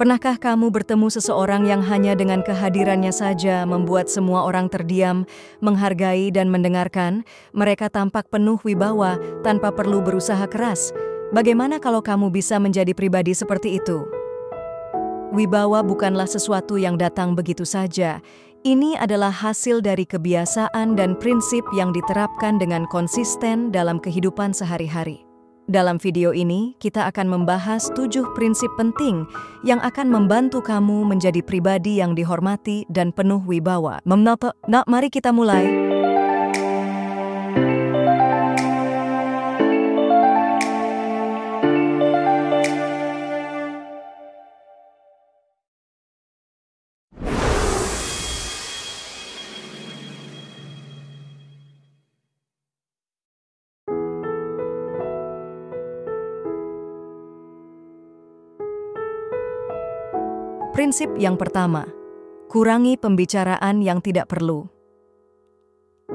Pernahkah kamu bertemu seseorang yang hanya dengan kehadirannya saja membuat semua orang terdiam, menghargai dan mendengarkan? Mereka tampak penuh wibawa tanpa perlu berusaha keras. Bagaimana kalau kamu bisa menjadi pribadi seperti itu? Wibawa bukanlah sesuatu yang datang begitu saja. Ini adalah hasil dari kebiasaan dan prinsip yang diterapkan dengan konsisten dalam kehidupan sehari-hari. Dalam video ini, kita akan membahas 7 prinsip penting yang akan membantu kamu menjadi pribadi yang dihormati dan penuh wibawa. Mari kita mulai. Prinsip yang pertama, kurangi pembicaraan yang tidak perlu.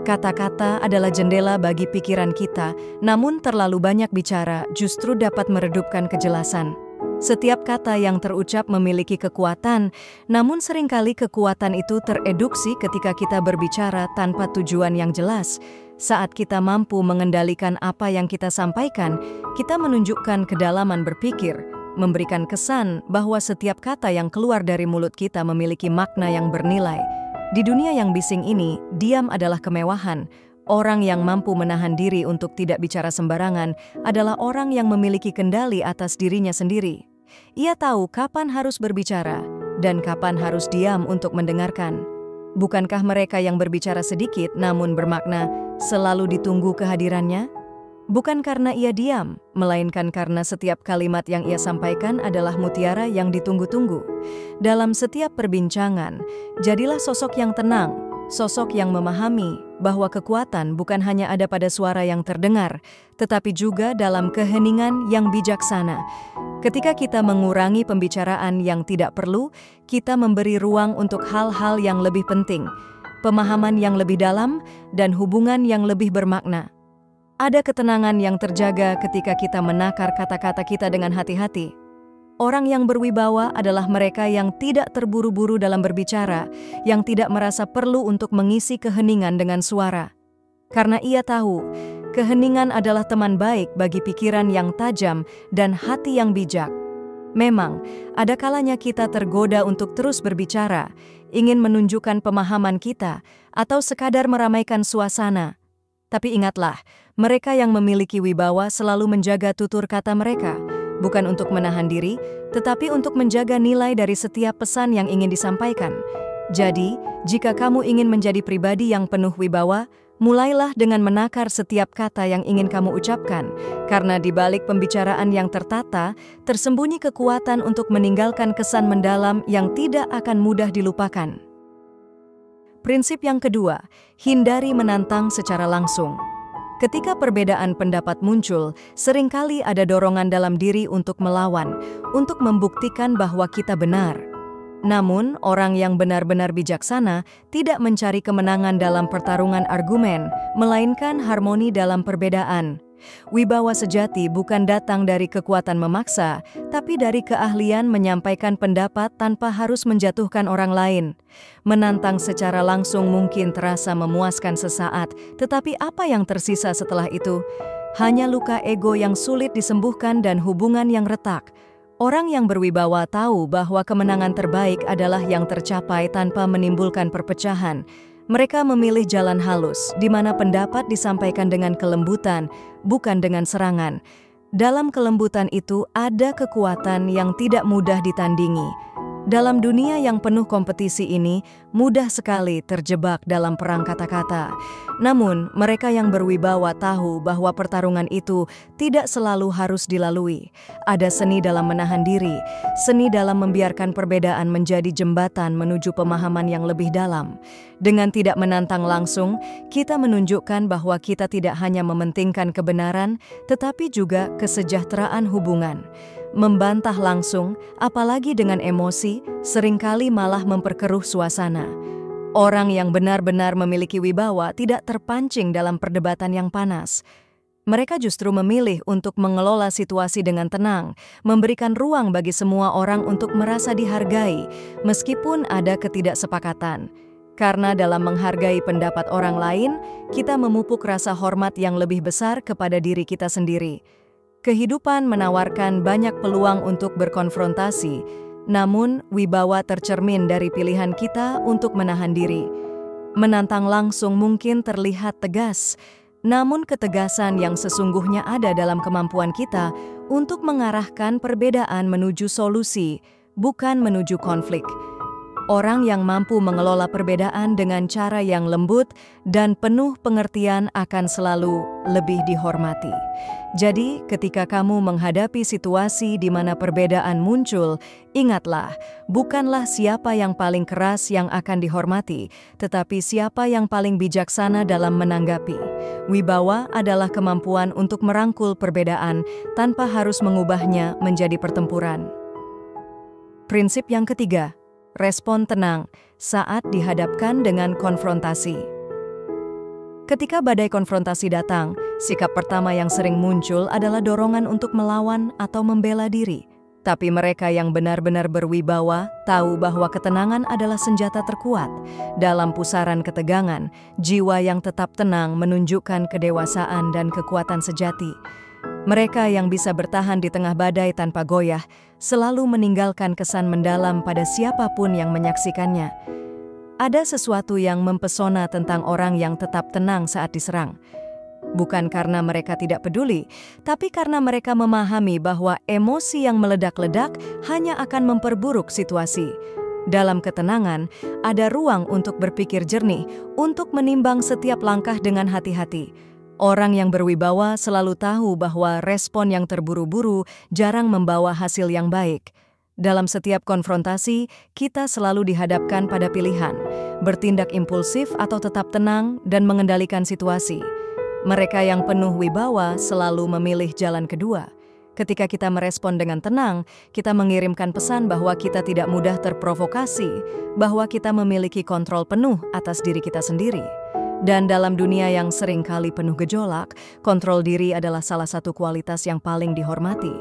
Kata-kata adalah jendela bagi pikiran kita, namun terlalu banyak bicara justru dapat meredupkan kejelasan. Setiap kata yang terucap memiliki kekuatan, namun seringkali kekuatan itu tereduksi ketika kita berbicara tanpa tujuan yang jelas. Saat kita mampu mengendalikan apa yang kita sampaikan, kita menunjukkan kedalaman berpikir, memberikan kesan bahwa setiap kata yang keluar dari mulut kita memiliki makna yang bernilai. Di dunia yang bising ini, diam adalah kemewahan. Orang yang mampu menahan diri untuk tidak bicara sembarangan adalah orang yang memiliki kendali atas dirinya sendiri. Ia tahu kapan harus berbicara dan kapan harus diam untuk mendengarkan. Bukankah mereka yang berbicara sedikit namun bermakna selalu ditunggu kehadirannya? Bukan karena ia diam, melainkan karena setiap kalimat yang ia sampaikan adalah mutiara yang ditunggu-tunggu. Dalam setiap perbincangan, jadilah sosok yang tenang, sosok yang memahami bahwa kekuatan bukan hanya ada pada suara yang terdengar, tetapi juga dalam keheningan yang bijaksana. Ketika kita mengurangi pembicaraan yang tidak perlu, kita memberi ruang untuk hal-hal yang lebih penting, pemahaman yang lebih dalam, dan hubungan yang lebih bermakna. Ada ketenangan yang terjaga ketika kita menakar kata-kata kita dengan hati-hati. Orang yang berwibawa adalah mereka yang tidak terburu-buru dalam berbicara, yang tidak merasa perlu untuk mengisi keheningan dengan suara. Karena ia tahu, keheningan adalah teman baik bagi pikiran yang tajam dan hati yang bijak. Memang, ada kalanya kita tergoda untuk terus berbicara, ingin menunjukkan pemahaman kita, atau sekadar meramaikan suasana. Tapi ingatlah, mereka yang memiliki wibawa selalu menjaga tutur kata mereka, bukan untuk menahan diri, tetapi untuk menjaga nilai dari setiap pesan yang ingin disampaikan. Jadi, jika kamu ingin menjadi pribadi yang penuh wibawa, mulailah dengan menakar setiap kata yang ingin kamu ucapkan, karena di balik pembicaraan yang tertata, tersembunyi kekuatan untuk meninggalkan kesan mendalam yang tidak akan mudah dilupakan. Prinsip yang kedua, hindari menantang secara langsung. Ketika perbedaan pendapat muncul, seringkali ada dorongan dalam diri untuk melawan, untuk membuktikan bahwa kita benar. Namun, orang yang benar-benar bijaksana tidak mencari kemenangan dalam pertarungan argumen, melainkan harmoni dalam perbedaan. Wibawa sejati bukan datang dari kekuatan memaksa, tapi dari keahlian menyampaikan pendapat tanpa harus menjatuhkan orang lain. Menantang secara langsung mungkin terasa memuaskan sesaat, tetapi apa yang tersisa setelah itu? Hanya luka ego yang sulit disembuhkan dan hubungan yang retak. Orang yang berwibawa tahu bahwa kemenangan terbaik adalah yang tercapai tanpa menimbulkan perpecahan. Mereka memilih jalan halus, di mana pendapat disampaikan dengan kelembutan, bukan dengan serangan. Dalam kelembutan itu ada kekuatan yang tidak mudah ditandingi. Dalam dunia yang penuh kompetisi ini, mudah sekali terjebak dalam perang kata-kata. Namun, mereka yang berwibawa tahu bahwa pertarungan itu tidak selalu harus dilalui. Ada seni dalam menahan diri, seni dalam membiarkan perbedaan menjadi jembatan menuju pemahaman yang lebih dalam. Dengan tidak menantang langsung, kita menunjukkan bahwa kita tidak hanya mementingkan kebenaran, tetapi juga kesejahteraan hubungan. Membantah langsung, apalagi dengan emosi, seringkali malah memperkeruh suasana. Orang yang benar-benar memiliki wibawa tidak terpancing dalam perdebatan yang panas. Mereka justru memilih untuk mengelola situasi dengan tenang, memberikan ruang bagi semua orang untuk merasa dihargai, meskipun ada ketidaksepakatan. Karena dalam menghargai pendapat orang lain, kita memupuk rasa hormat yang lebih besar kepada diri kita sendiri. Kehidupan menawarkan banyak peluang untuk berkonfrontasi, namun wibawa tercermin dari pilihan kita untuk menahan diri. Menantang langsung mungkin terlihat tegas, namun ketegasan yang sesungguhnya ada dalam kemampuan kita untuk mengarahkan perbedaan menuju solusi, bukan menuju konflik. Orang yang mampu mengelola perbedaan dengan cara yang lembut dan penuh pengertian akan selalu lebih dihormati. Jadi, ketika kamu menghadapi situasi di mana perbedaan muncul, ingatlah, bukanlah siapa yang paling keras yang akan dihormati, tetapi siapa yang paling bijaksana dalam menanggapi. Wibawa adalah kemampuan untuk merangkul perbedaan tanpa harus mengubahnya menjadi pertempuran. Prinsip yang ketiga, respon tenang saat dihadapkan dengan konfrontasi. Ketika badai konfrontasi datang, sikap pertama yang sering muncul adalah dorongan untuk melawan atau membela diri. Tapi mereka yang benar-benar berwibawa tahu bahwa ketenangan adalah senjata terkuat. Dalam pusaran ketegangan, jiwa yang tetap tenang menunjukkan kedewasaan dan kekuatan sejati. Mereka yang bisa bertahan di tengah badai tanpa goyah selalu meninggalkan kesan mendalam pada siapapun yang menyaksikannya. Ada sesuatu yang mempesona tentang orang yang tetap tenang saat diserang. Bukan karena mereka tidak peduli, tapi karena mereka memahami bahwa emosi yang meledak-ledak hanya akan memperburuk situasi. Dalam ketenangan, ada ruang untuk berpikir jernih, untuk menimbang setiap langkah dengan hati-hati. Orang yang berwibawa selalu tahu bahwa respon yang terburu-buru jarang membawa hasil yang baik. Dalam setiap konfrontasi, kita selalu dihadapkan pada pilihan, bertindak impulsif atau tetap tenang dan mengendalikan situasi. Mereka yang penuh wibawa selalu memilih jalan kedua. Ketika kita merespon dengan tenang, kita mengirimkan pesan bahwa kita tidak mudah terprovokasi, bahwa kita memiliki kontrol penuh atas diri kita sendiri. Dan dalam dunia yang seringkali penuh gejolak, kontrol diri adalah salah satu kualitas yang paling dihormati.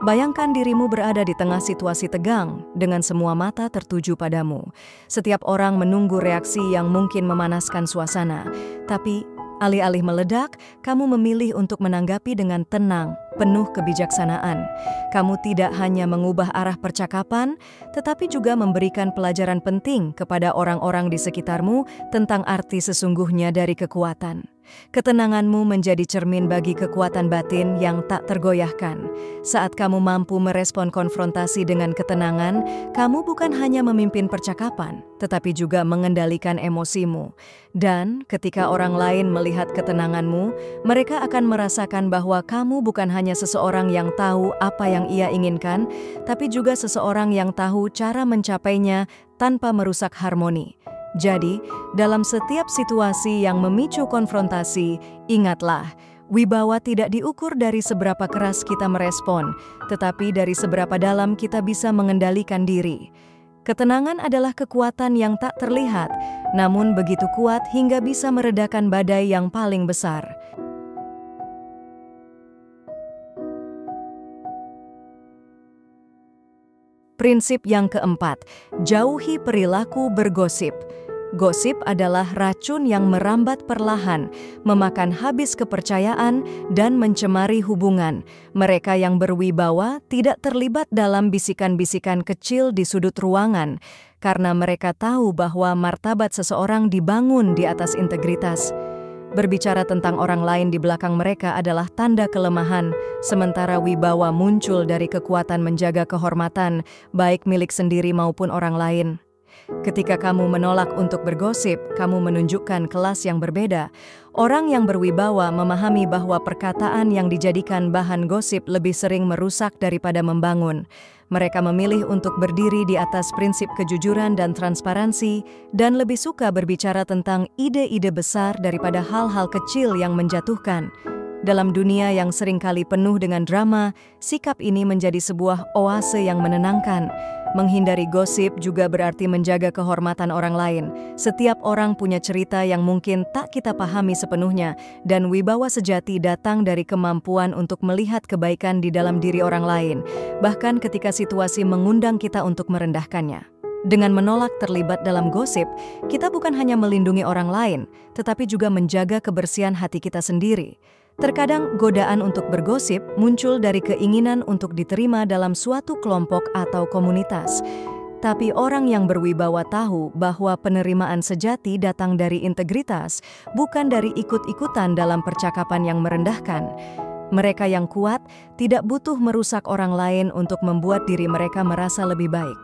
Bayangkan dirimu berada di tengah situasi tegang, dengan semua mata tertuju padamu. Setiap orang menunggu reaksi yang mungkin memanaskan suasana, tapi alih-alih meledak, kamu memilih untuk menanggapi dengan tenang, penuh kebijaksanaan. Kamu tidak hanya mengubah arah percakapan, tetapi juga memberikan pelajaran penting kepada orang-orang di sekitarmu tentang arti sesungguhnya dari kekuatan. Ketenanganmu menjadi cermin bagi kekuatan batin yang tak tergoyahkan. Saat kamu mampu merespon konfrontasi dengan ketenangan, kamu bukan hanya memimpin percakapan, tetapi juga mengendalikan emosimu. Dan ketika orang lain melihat ketenanganmu, mereka akan merasakan bahwa kamu bukan hanya seseorang yang tahu apa yang ia inginkan, tapi juga seseorang yang tahu cara mencapainya tanpa merusak harmoni. Jadi, dalam setiap situasi yang memicu konfrontasi, ingatlah, wibawa tidak diukur dari seberapa keras kita merespon, tetapi dari seberapa dalam kita bisa mengendalikan diri. Ketenangan adalah kekuatan yang tak terlihat, namun begitu kuat hingga bisa meredakan badai yang paling besar. Prinsip yang keempat, jauhi perilaku bergosip. Gosip adalah racun yang merambat perlahan, memakan habis kepercayaan dan mencemari hubungan. Mereka yang berwibawa tidak terlibat dalam bisikan-bisikan kecil di sudut ruangan, karena mereka tahu bahwa martabat seseorang dibangun di atas integritas. Berbicara tentang orang lain di belakang mereka adalah tanda kelemahan, sementara wibawa muncul dari kekuatan menjaga kehormatan, baik milik sendiri maupun orang lain. Ketika kamu menolak untuk bergosip, kamu menunjukkan kelas yang berbeda. Orang yang berwibawa memahami bahwa perkataan yang dijadikan bahan gosip lebih sering merusak daripada membangun. Mereka memilih untuk berdiri di atas prinsip kejujuran dan transparansi, dan lebih suka berbicara tentang ide-ide besar daripada hal-hal kecil yang menjatuhkan. Dalam dunia yang seringkali penuh dengan drama, sikap ini menjadi sebuah oase yang menenangkan. Menghindari gosip juga berarti menjaga kehormatan orang lain. Setiap orang punya cerita yang mungkin tak kita pahami sepenuhnya, dan wibawa sejati datang dari kemampuan untuk melihat kebaikan di dalam diri orang lain, bahkan ketika situasi mengundang kita untuk merendahkannya. Dengan menolak terlibat dalam gosip, kita bukan hanya melindungi orang lain, tetapi juga menjaga kebersihan hati kita sendiri. Terkadang godaan untuk bergosip muncul dari keinginan untuk diterima dalam suatu kelompok atau komunitas. Tapi orang yang berwibawa tahu bahwa penerimaan sejati datang dari integritas, bukan dari ikut-ikutan dalam percakapan yang merendahkan. Mereka yang kuat tidak butuh merusak orang lain untuk membuat diri mereka merasa lebih baik.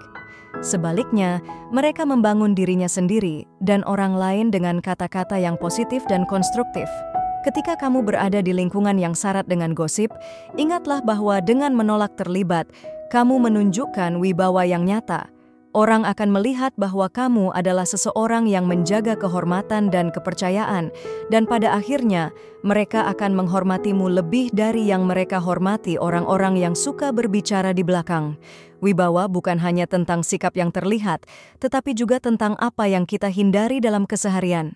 Sebaliknya, mereka membangun dirinya sendiri dan orang lain dengan kata-kata yang positif dan konstruktif. Ketika kamu berada di lingkungan yang syarat dengan gosip, ingatlah bahwa dengan menolak terlibat, kamu menunjukkan wibawa yang nyata. Orang akan melihat bahwa kamu adalah seseorang yang menjaga kehormatan dan kepercayaan, dan pada akhirnya mereka akan menghormatimu lebih dari yang mereka hormati orang-orang yang suka berbicara di belakang. Wibawa bukan hanya tentang sikap yang terlihat, tetapi juga tentang apa yang kita hindari dalam keseharian.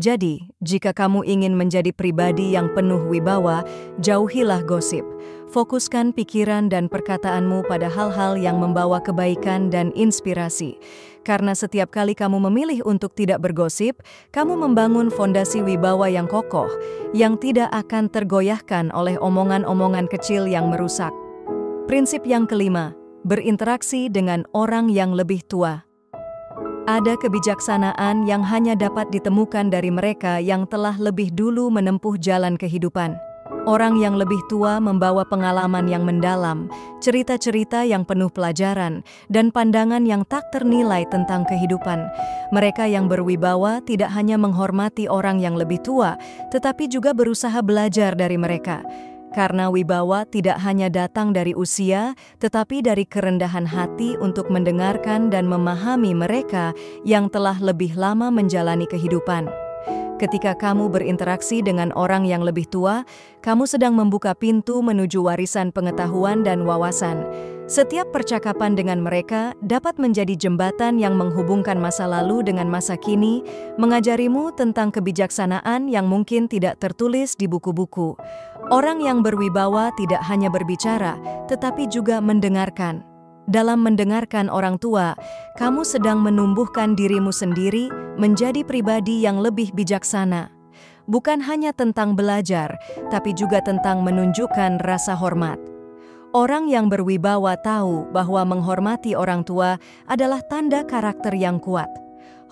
Jadi, jika kamu ingin menjadi pribadi yang penuh wibawa, jauhilah gosip. Fokuskan pikiran dan perkataanmu pada hal-hal yang membawa kebaikan dan inspirasi. Karena setiap kali kamu memilih untuk tidak bergosip, kamu membangun fondasi wibawa yang kokoh, yang tidak akan tergoyahkan oleh omongan-omongan kecil yang merusak. Prinsip yang kelima, berinteraksi dengan orang yang lebih tua. Ada kebijaksanaan yang hanya dapat ditemukan dari mereka yang telah lebih dulu menempuh jalan kehidupan. Orang yang lebih tua membawa pengalaman yang mendalam, cerita-cerita yang penuh pelajaran, dan pandangan yang tak ternilai tentang kehidupan. Mereka yang berwibawa tidak hanya menghormati orang yang lebih tua, tetapi juga berusaha belajar dari mereka. Karena wibawa tidak hanya datang dari usia, tetapi dari kerendahan hati untuk mendengarkan dan memahami mereka yang telah lebih lama menjalani kehidupan. Ketika kamu berinteraksi dengan orang yang lebih tua, kamu sedang membuka pintu menuju warisan pengetahuan dan wawasan. Setiap percakapan dengan mereka dapat menjadi jembatan yang menghubungkan masa lalu dengan masa kini, mengajarimu tentang kebijaksanaan yang mungkin tidak tertulis di buku-buku. Orang yang berwibawa tidak hanya berbicara, tetapi juga mendengarkan. Dalam mendengarkan orang tua, kamu sedang menumbuhkan dirimu sendiri menjadi pribadi yang lebih bijaksana. Bukan hanya tentang belajar, tapi juga tentang menunjukkan rasa hormat. Orang yang berwibawa tahu bahwa menghormati orang tua adalah tanda karakter yang kuat.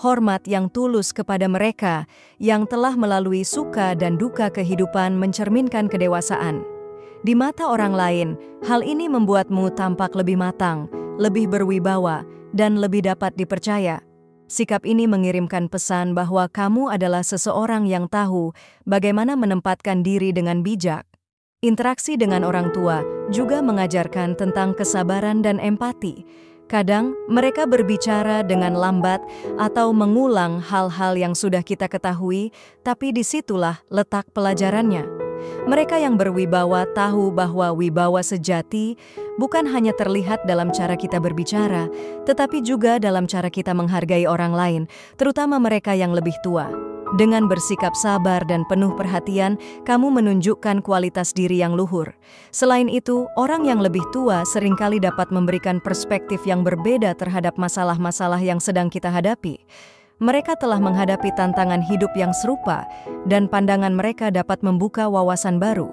Hormat yang tulus kepada mereka yang telah melalui suka dan duka kehidupan mencerminkan kedewasaan. Di mata orang lain, hal ini membuatmu tampak lebih matang, lebih berwibawa, dan lebih dapat dipercaya. Sikap ini mengirimkan pesan bahwa kamu adalah seseorang yang tahu bagaimana menempatkan diri dengan bijak. Interaksi dengan orang tua juga mengajarkan tentang kesabaran dan empati. Kadang mereka berbicara dengan lambat atau mengulang hal-hal yang sudah kita ketahui, tapi disitulah letak pelajarannya. Mereka yang berwibawa tahu bahwa wibawa sejati bukan hanya terlihat dalam cara kita berbicara, tetapi juga dalam cara kita menghargai orang lain, terutama mereka yang lebih tua. Dengan bersikap sabar dan penuh perhatian, kamu menunjukkan kualitas diri yang luhur. Selain itu, orang yang lebih tua seringkali dapat memberikan perspektif yang berbeda terhadap masalah-masalah yang sedang kita hadapi. Mereka telah menghadapi tantangan hidup yang serupa, dan pandangan mereka dapat membuka wawasan baru.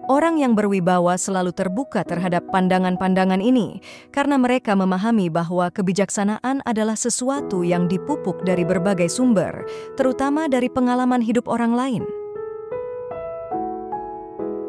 Orang yang berwibawa selalu terbuka terhadap pandangan-pandangan ini, karena mereka memahami bahwa kebijaksanaan adalah sesuatu yang dipupuk dari berbagai sumber, terutama dari pengalaman hidup orang lain.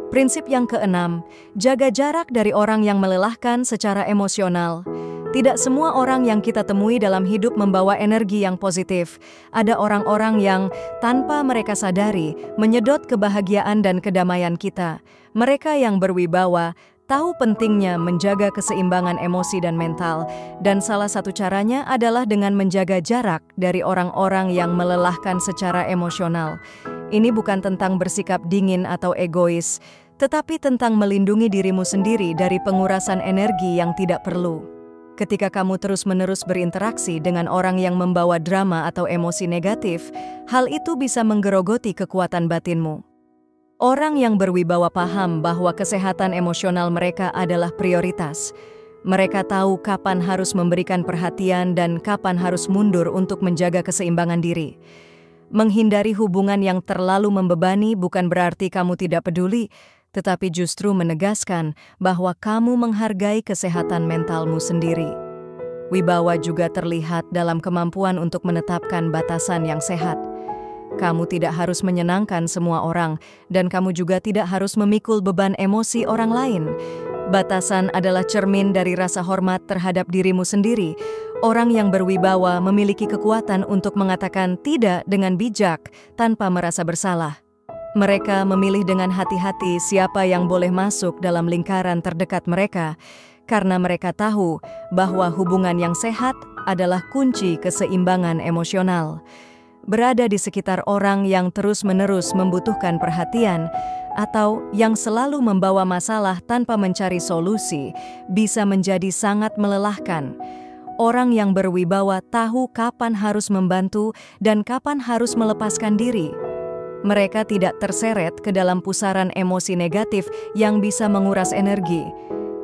Prinsip yang keenam, jaga jarak dari orang yang melelahkan secara emosional. Tidak semua orang yang kita temui dalam hidup membawa energi yang positif. Ada orang-orang yang, tanpa mereka sadari, menyedot kebahagiaan dan kedamaian kita. Mereka yang berwibawa tahu pentingnya menjaga keseimbangan emosi dan mental, dan salah satu caranya adalah dengan menjaga jarak dari orang-orang yang melelahkan secara emosional. Ini bukan tentang bersikap dingin atau egois, tetapi tentang melindungi dirimu sendiri dari pengurasan energi yang tidak perlu. Ketika kamu terus-menerus berinteraksi dengan orang yang membawa drama atau emosi negatif, hal itu bisa menggerogoti kekuatan batinmu. Orang yang berwibawa paham bahwa kesehatan emosional mereka adalah prioritas. Mereka tahu kapan harus memberikan perhatian dan kapan harus mundur untuk menjaga keseimbangan diri. Menghindari hubungan yang terlalu membebani bukan berarti kamu tidak peduli, tetapi justru menegaskan bahwa kamu menghargai kesehatan mentalmu sendiri. Wibawa juga terlihat dalam kemampuan untuk menetapkan batasan yang sehat. Kamu tidak harus menyenangkan semua orang, dan kamu juga tidak harus memikul beban emosi orang lain. Batasan adalah cermin dari rasa hormat terhadap dirimu sendiri. Orang yang berwibawa memiliki kekuatan untuk mengatakan tidak dengan bijak tanpa merasa bersalah. Mereka memilih dengan hati-hati siapa yang boleh masuk dalam lingkaran terdekat mereka, karena mereka tahu bahwa hubungan yang sehat adalah kunci keseimbangan emosional. Berada di sekitar orang yang terus-menerus membutuhkan perhatian atau yang selalu membawa masalah tanpa mencari solusi bisa menjadi sangat melelahkan. Orang yang berwibawa tahu kapan harus membantu dan kapan harus melepaskan diri. Mereka tidak terseret ke dalam pusaran emosi negatif yang bisa menguras energi.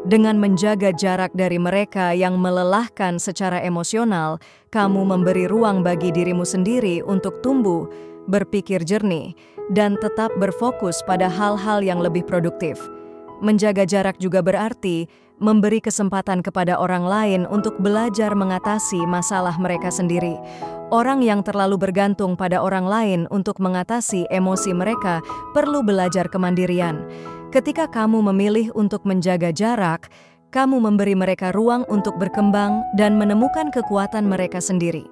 Dengan menjaga jarak dari mereka yang melelahkan secara emosional, kamu memberi ruang bagi dirimu sendiri untuk tumbuh, berpikir jernih, dan tetap berfokus pada hal-hal yang lebih produktif. Menjaga jarak juga berarti memberi kesempatan kepada orang lain untuk belajar mengatasi masalah mereka sendiri. Orang yang terlalu bergantung pada orang lain untuk mengatasi emosi mereka perlu belajar kemandirian. Ketika kamu memilih untuk menjaga jarak, kamu memberi mereka ruang untuk berkembang dan menemukan kekuatan mereka sendiri.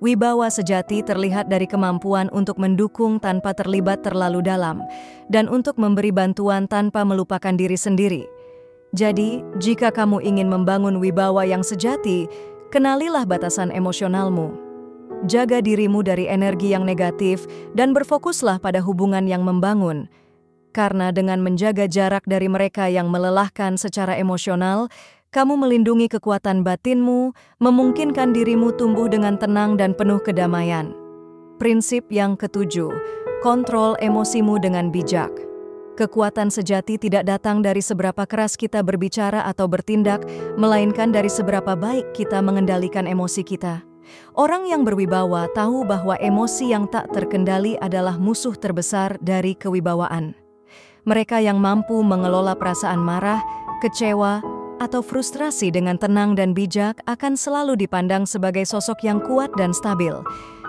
Wibawa sejati terlihat dari kemampuan untuk mendukung tanpa terlibat terlalu dalam, dan untuk memberi bantuan tanpa melupakan diri sendiri. Jadi, jika kamu ingin membangun wibawa yang sejati, kenalilah batasan emosionalmu. Jaga dirimu dari energi yang negatif dan berfokuslah pada hubungan yang membangun. Karena dengan menjaga jarak dari mereka yang melelahkan secara emosional, kamu melindungi kekuatan batinmu, memungkinkan dirimu tumbuh dengan tenang dan penuh kedamaian. Prinsip yang ketujuh, kontrol emosimu dengan bijak. Kekuatan sejati tidak datang dari seberapa keras kita berbicara atau bertindak, melainkan dari seberapa baik kita mengendalikan emosi kita. Orang yang berwibawa tahu bahwa emosi yang tak terkendali adalah musuh terbesar dari kewibawaan. Mereka yang mampu mengelola perasaan marah, kecewa, atau frustrasi dengan tenang dan bijak akan selalu dipandang sebagai sosok yang kuat dan stabil.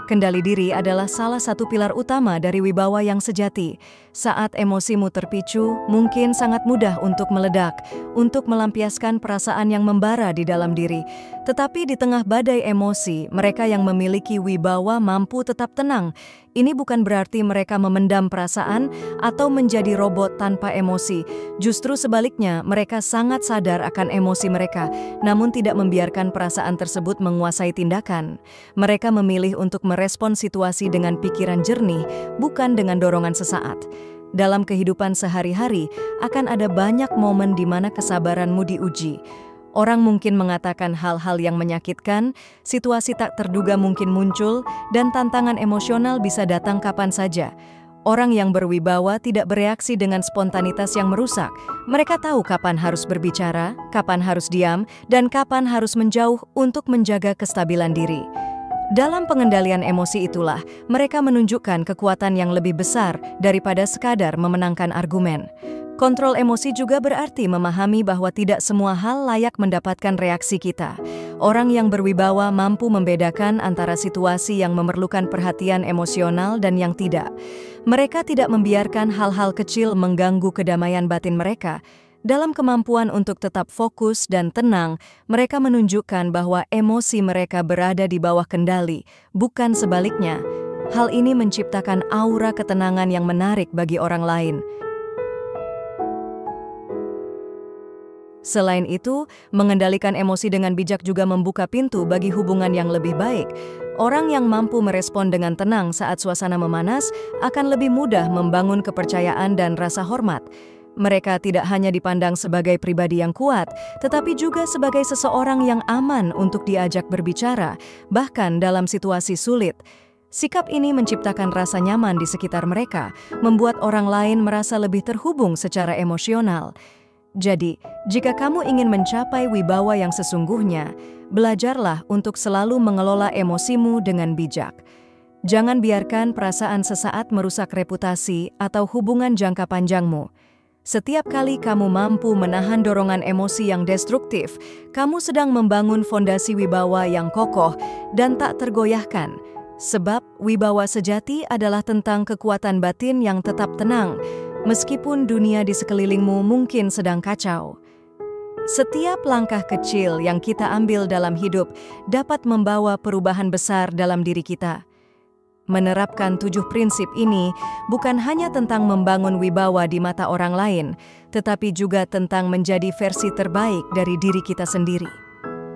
Kendali diri adalah salah satu pilar utama dari wibawa yang sejati. Saat emosimu terpicu, mungkin sangat mudah untuk meledak, untuk melampiaskan perasaan yang membara di dalam diri. Tetapi di tengah badai emosi, mereka yang memiliki wibawa mampu tetap tenang. Ini bukan berarti mereka memendam perasaan atau menjadi robot tanpa emosi. Justru sebaliknya, mereka sangat sadar akan emosi mereka, namun tidak membiarkan perasaan tersebut menguasai tindakan. Mereka memilih untuk merespon situasi dengan pikiran jernih, bukan dengan dorongan sesaat. Dalam kehidupan sehari-hari, akan ada banyak momen di mana kesabaranmu diuji. Orang mungkin mengatakan hal-hal yang menyakitkan, situasi tak terduga mungkin muncul, dan tantangan emosional bisa datang kapan saja. Orang yang berwibawa tidak bereaksi dengan spontanitas yang merusak. Mereka tahu kapan harus berbicara, kapan harus diam, dan kapan harus menjauh untuk menjaga kestabilan diri. Dalam pengendalian emosi itulah, mereka menunjukkan kekuatan yang lebih besar daripada sekadar memenangkan argumen. Kontrol emosi juga berarti memahami bahwa tidak semua hal layak mendapatkan reaksi kita. Orang yang berwibawa mampu membedakan antara situasi yang memerlukan perhatian emosional dan yang tidak. Mereka tidak membiarkan hal-hal kecil mengganggu kedamaian batin mereka. Dalam kemampuan untuk tetap fokus dan tenang, mereka menunjukkan bahwa emosi mereka berada di bawah kendali, bukan sebaliknya. Hal ini menciptakan aura ketenangan yang menarik bagi orang lain. Selain itu, mengendalikan emosi dengan bijak juga membuka pintu bagi hubungan yang lebih baik. Orang yang mampu merespon dengan tenang saat suasana memanas akan lebih mudah membangun kepercayaan dan rasa hormat. Mereka tidak hanya dipandang sebagai pribadi yang kuat, tetapi juga sebagai seseorang yang aman untuk diajak berbicara, bahkan dalam situasi sulit. Sikap ini menciptakan rasa nyaman di sekitar mereka, membuat orang lain merasa lebih terhubung secara emosional. Jadi, jika kamu ingin mencapai wibawa yang sesungguhnya, belajarlah untuk selalu mengelola emosimu dengan bijak. Jangan biarkan perasaan sesaat merusak reputasi atau hubungan jangka panjangmu. Setiap kali kamu mampu menahan dorongan emosi yang destruktif, kamu sedang membangun fondasi wibawa yang kokoh dan tak tergoyahkan. Sebab wibawa sejati adalah tentang kekuatan batin yang tetap tenang, meskipun dunia di sekelilingmu mungkin sedang kacau. Setiap langkah kecil yang kita ambil dalam hidup dapat membawa perubahan besar dalam diri kita. Menerapkan 7 prinsip ini bukan hanya tentang membangun wibawa di mata orang lain, tetapi juga tentang menjadi versi terbaik dari diri kita sendiri.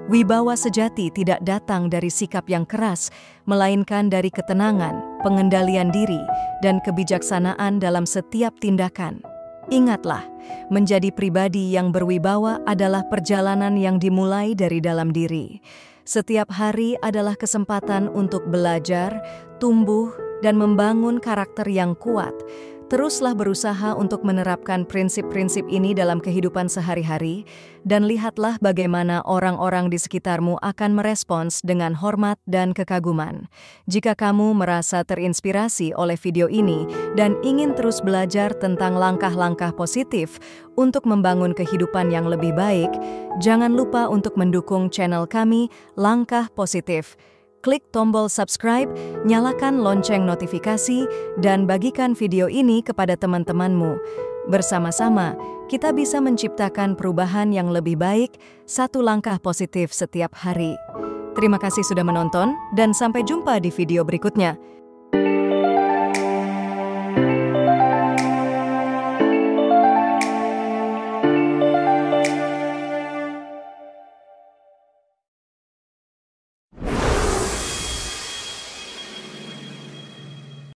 Wibawa sejati tidak datang dari sikap yang keras, melainkan dari ketenangan, pengendalian diri, dan kebijaksanaan dalam setiap tindakan. Ingatlah, menjadi pribadi yang berwibawa adalah perjalanan yang dimulai dari dalam diri. Setiap hari adalah kesempatan untuk belajar, tumbuh, dan membangun karakter yang kuat. Teruslah berusaha untuk menerapkan prinsip-prinsip ini dalam kehidupan sehari-hari, dan lihatlah bagaimana orang-orang di sekitarmu akan merespons dengan hormat dan kekaguman. Jika kamu merasa terinspirasi oleh video ini dan ingin terus belajar tentang langkah-langkah positif untuk membangun kehidupan yang lebih baik, jangan lupa untuk mendukung channel kami, Langkah Positif. Klik tombol subscribe, nyalakan lonceng notifikasi, dan bagikan video ini kepada teman-temanmu. Bersama-sama, kita bisa menciptakan perubahan yang lebih baik, satu langkah positif setiap hari. Terima kasih sudah menonton, dan sampai jumpa di video berikutnya.